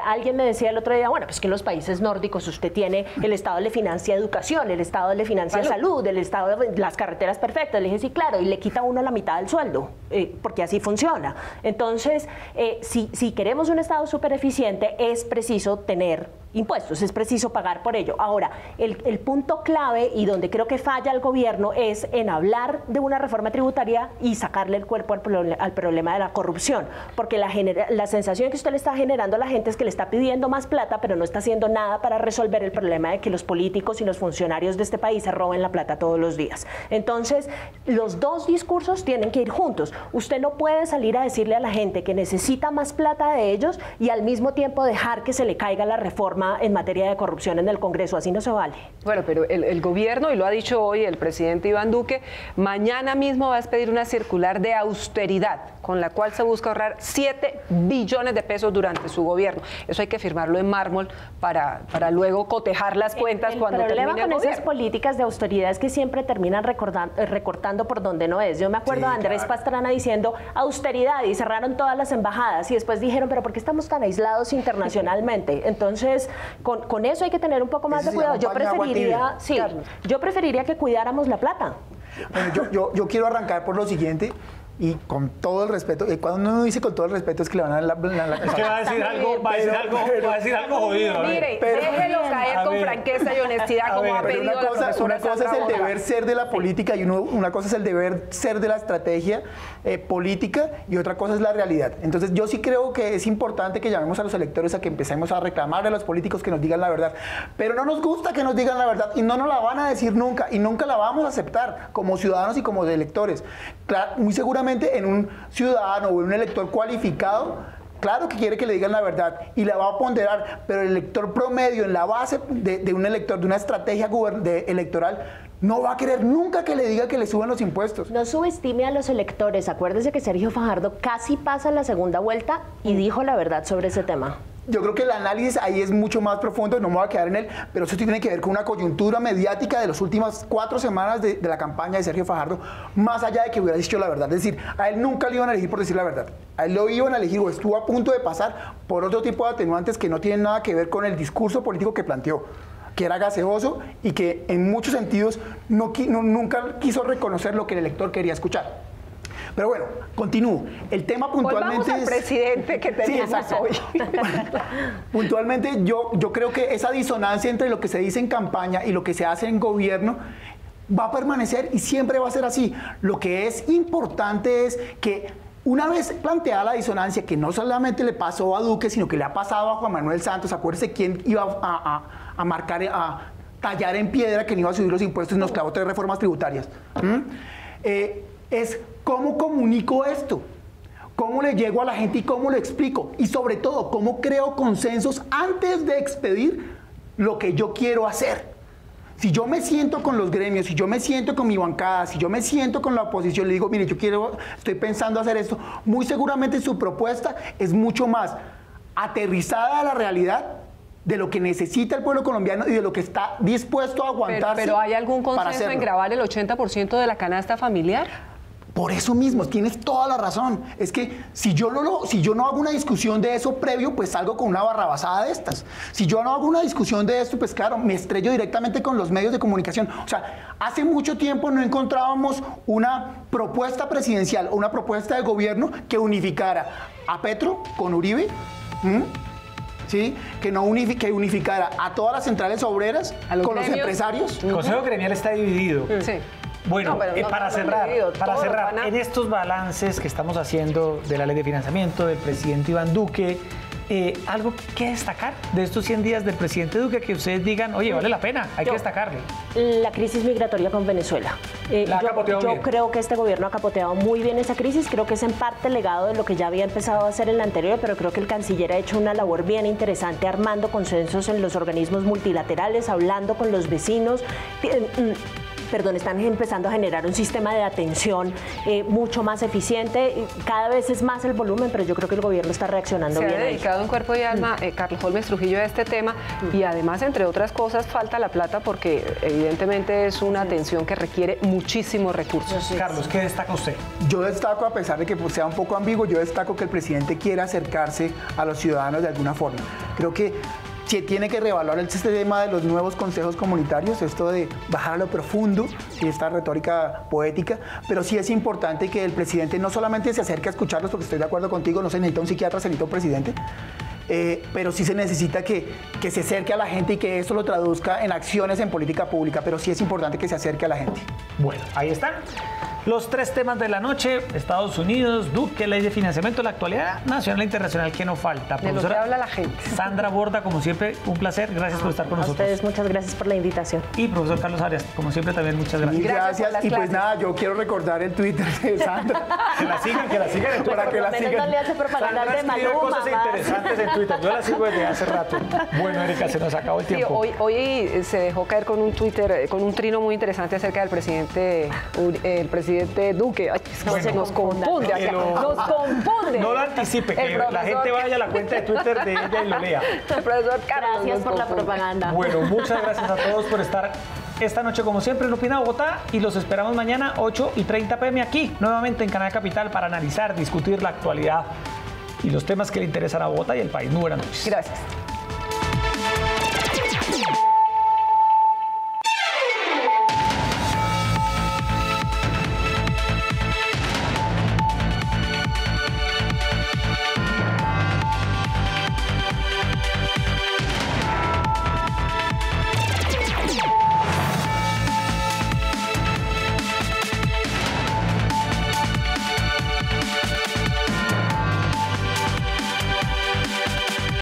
Alguien me decía el otro día, bueno, pues que en los países nórdicos usted tiene, el Estado le financia educación, el Estado le financia salud, el Estado las carreteras perfectas. Le dije, sí, claro, y le quita a uno la mitad del sueldo, porque así funciona. Entonces, si queremos un Estado súper eficiente, es preciso tener impuestos, es preciso pagar por ello. Ahora, el punto clave y donde creo que falla el gobierno es en hablar de una reforma tributaria y sacarle el cuerpo al problema de la corrupción, porque la sensación que usted le está generando a la gente es que le está pidiendo más plata, pero no está haciendo nada para resolver el problema de que los políticos y los funcionarios de este país se roben la plata todos los días. Entonces, los dos discursos tienen que ir juntos. Usted no puede salir a decirle a la gente que necesita más plata de ellos y al mismo tiempo dejar que se le caiga la reforma en materia de corrupción en el Congreso. Así no se vale. Bueno, pero el gobierno, y lo ha dicho hoy el presidente Iván Duque, mañana mismo va a expedir una circular de austeridad con la cual se busca ahorrar 7 billones de pesos durante su gobierno. Eso hay que firmarlo en mármol para luego cotejar las cuentas cuando termine el gobierno. El problema con esas políticas de austeridad es que siempre terminan recortando por donde no es. Yo me acuerdo de Andrés Pastrana diciendo austeridad y cerraron todas las embajadas y después dijeron, pero ¿por qué estamos tan aislados internacionalmente? Entonces, con eso hay que tener un poco más de cuidado. Yo preferiría que cuidáramos la plata. Bueno, yo quiero arrancar por lo siguiente. Y con todo el respeto, cuando uno dice con todo el respeto es que le van a dar la es que va a decir algo jodido. Mire, déjelo caer con franqueza y honestidad como ha pedido la profesora. Una cosa es el deber ser de la política y una cosa es el deber ser de la estrategia política y otra cosa es la realidad. Entonces yo sí creo que es importante que llamemos a los electores a que empecemos a reclamarle a los políticos que nos digan la verdad. Pero no nos gusta que nos digan la verdad y no nos la van a decir nunca y nunca la vamos a aceptar como ciudadanos y como electores. Claro, muy seguramente en un ciudadano o en un elector cualificado, claro que quiere que le digan la verdad y la va a ponderar, pero el elector promedio en la base de un elector, de una estrategia electoral, no va a querer nunca que le diga que le suban los impuestos. No subestime a los electores. Acuérdese que Sergio Fajardo casi pasa en la segunda vuelta y dijo la verdad sobre ese tema. Yo creo que el análisis ahí es mucho más profundo, no me voy a quedar en él, pero eso tiene que ver con una coyuntura mediática de las últimas 4 semanas de la campaña de Sergio Fajardo, más allá de que hubiera dicho la verdad. Es decir, a él nunca le iban a elegir por decir la verdad. A él lo iban a elegir o estuvo a punto de pasar por otro tipo de atenuantes que no tienen nada que ver con el discurso político que planteó, que era gaseoso y que en muchos sentidos nunca quiso reconocer lo que el elector quería escuchar. Pero bueno, continúo. El tema puntualmente al presidente que teníamos hoy. Puntualmente yo creo que esa disonancia entre lo que se dice en campaña y lo que se hace en gobierno va a permanecer y siempre va a ser así. Lo que es importante es que una vez planteada la disonancia, que no solamente le pasó a Duque, sino que le ha pasado a Juan Manuel Santos, acuérdense quién iba a marcar, a tallar en piedra que no iba a subir los impuestos y nos clavó 3 reformas tributarias. Es cómo comunico esto, cómo le llego a la gente y cómo lo explico. Y sobre todo, cómo creo consensos antes de expedir lo que yo quiero hacer. Si yo me siento con los gremios, si yo me siento con mi bancada, si yo me siento con la oposición, le digo, mire, estoy pensando hacer esto, muy seguramente su propuesta es mucho más aterrizada a la realidad de lo que necesita el pueblo colombiano y de lo que está dispuesto a aguantarse. ¿Pero hay algún consenso en grabar el 80% de la canasta familiar? Por eso mismo, tienes toda la razón. Es que si yo no hago una discusión de eso previo, pues salgo con una barrabasada de estas. Si yo no hago una discusión de esto, pues claro, me estrello directamente con los medios de comunicación. O sea, hace mucho tiempo no encontrábamos una propuesta presidencial o una propuesta de gobierno que unificara a Petro con Uribe, ¿sí? Que unificara a todas las centrales obreras con los empresarios. El Consejo Gremial está dividido. Sí. Bueno, para cerrar, en estos balances que estamos haciendo de la ley de financiamiento del presidente Iván Duque, ¿algo que destacar de estos 100 días del presidente Duque que ustedes digan, oye, vale la pena, hay que destacarle? La crisis migratoria con Venezuela. Yo creo que este gobierno ha capoteado muy bien esa crisis, creo que es en parte legado de lo que ya había empezado a hacer el anterior, pero creo que el canciller ha hecho una labor bien interesante armando consensos en los organismos multilaterales, hablando con los vecinos. están empezando a generar un sistema de atención mucho más eficiente. Cada vez es más el volumen, pero yo creo que el gobierno está reaccionando bien. Se ha dedicado en cuerpo y alma Carlos Holmes Trujillo a este tema y además, entre otras cosas, falta la plata porque evidentemente es una atención que requiere muchísimos recursos. Carlos, ¿qué destaca usted? Yo destaco, a pesar de que sea un poco ambiguo, yo destaco que el presidente quiere acercarse a los ciudadanos de alguna forma. Creo que se tiene que reevaluar el sistema de los nuevos consejos comunitarios, esto de bajar a lo profundo y esta retórica poética, pero sí es importante que el presidente no solamente se acerque a escucharlos, porque estoy de acuerdo contigo, no se necesita un psiquiatra, se necesita un presidente, pero sí se necesita que se acerque a la gente y que esto lo traduzca en acciones en política pública, pero sí es importante que se acerque a la gente. Bueno, ahí están los 3 temas de la noche: Estados Unidos, Duque, ley de financiamiento, la actualidad nacional e internacional que no falta. De lo que habla la gente. Sandra Borda, como siempre, un placer. Gracias por estar con nosotros. A ustedes, muchas gracias por la invitación. Y profesor Carlos Arias, como siempre, también muchas gracias. Gracias. Y pues nada, yo quiero recordar el Twitter de Sandra. Que la sigan en Twitter. Para que la sigan. No le hace propaganda Sandra de escribe Maluma. cosas interesantes en Twitter. Yo la sigo desde hace rato. Bueno, Erika, se nos acabó el tiempo. Sí, hoy se dejó caer con un Twitter, con un trino muy interesante acerca del presidente Duque. Ay, Bueno, nos confunde, nos confunde. No lo anticipe, que la gente vaya a la cuenta de Twitter de ella y lo lea. El profesor Carlos Gracias nos por la confunde. propaganda. Bueno, muchas gracias a todos por estar esta noche, como siempre, en Opina Bogotá, y los esperamos mañana 8:30 p.m. aquí, nuevamente en Canal Capital, para analizar, discutir la actualidad y los temas que le interesan a Bogotá y el país. Muy buenas noches. Gracias.